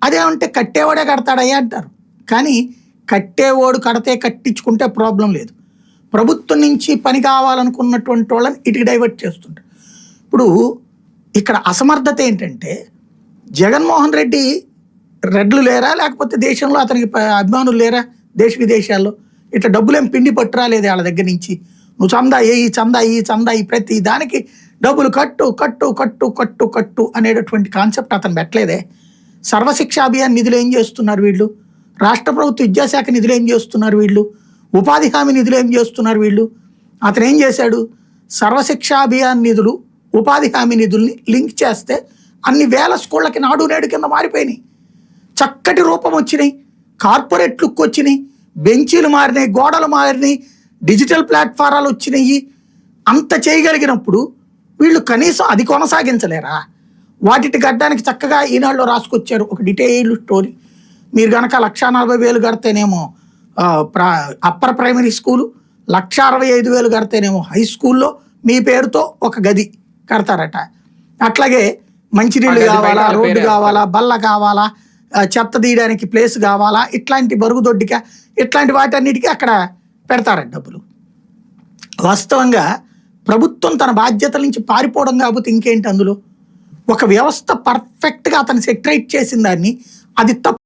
అదేమంటే కట్టేవాడే కడతాడయ్యా అంటారు. కానీ కట్టేవాడు కడితే కట్టించుకుంటే ప్రాబ్లం లేదు. ప్రభుత్వం నుంచి పని కావాలనుకున్నటువంటి వాళ్ళని ఇటుకి డైవర్ట్ చేస్తుంటారు. ఇప్పుడు ఇక్కడ అసమర్థత ఏంటంటే జగన్మోహన్ రెడ్డి రెడ్లు లేరా, లేకపోతే దేశంలో అతనికి అభిమానులు లేరా, దేశ విదేశాల్లో ఇట్లా డబ్బులేం పిండి పట్టురాలేదు వాళ్ళ దగ్గర నుంచి. నువ్వు చందా ఈ ప్రతి దానికి డబ్బులు కట్టు కట్టు కట్టు కట్టు కట్టు అనేటటువంటి కాన్సెప్ట్ అతను పెట్టలేదే. సర్వశిక్ష అభియాన్ నిధులు ఏం చేస్తున్నారు వీళ్ళు, రాష్ట్ర ప్రభుత్వ విద్యాశాఖ నిధులు ఏం చేస్తున్నారు వీళ్ళు, ఉపాధి హామీ నిధులు ఏం చేస్తున్నారు వీళ్ళు. అతను ఏం చేశాడు, సర్వశిక్ష అభియాన్ నిధులు ఉపాధి హామీ నిధుల్ని లింక్ చేస్తే అన్ని వేల స్కూళ్ళకి నాడు నేడు కింద మారిపోయినాయి, చక్కటి రూపం వచ్చినాయి, కార్పొరేట్ లుక్ వచ్చినాయి, బెంచీలు మారినాయి, గోడలు మారినాయి, డిజిటల్ ప్లాట్ఫారాలు వచ్చినాయి. అంత చేయగలిగినప్పుడు వీళ్ళు కనీసం అది కొనసాగించలేరా? వాటిని కట్టడానికి చక్కగా ఈనాడులో రాసుకొచ్చారు ఒక డీటెయిల్డ్ స్టోరీ. మీరు కనుక 1,40,000 కడితేనేమో అప్పర్ ప్రైమరీ స్కూలు, 1,65,000 కడితేనేమో హై స్కూల్లో మీ పేరుతో ఒక గది కడతారట. అట్లాగే మంచినీళ్ళు కావాలా, రోడ్డు కావాలా, బల్ల కావాలా, చెత్త తీయడానికి ప్లేస్ కావాలా, ఇట్లాంటి బరుగుదొడ్డిక ఇట్లాంటి వాటన్నిటికీ అక్కడ పెడతారట డబ్బులు. వాస్తవంగా ప్రభుత్వం తన బాధ్యతల నుంచి పారిపోవడం కాకపోతే ఇంకేంటి అందులో. ఒక వ్యవస్థ పర్ఫెక్ట్గా అతను సెటరేట్ చేసిన దాన్ని అది తప్పు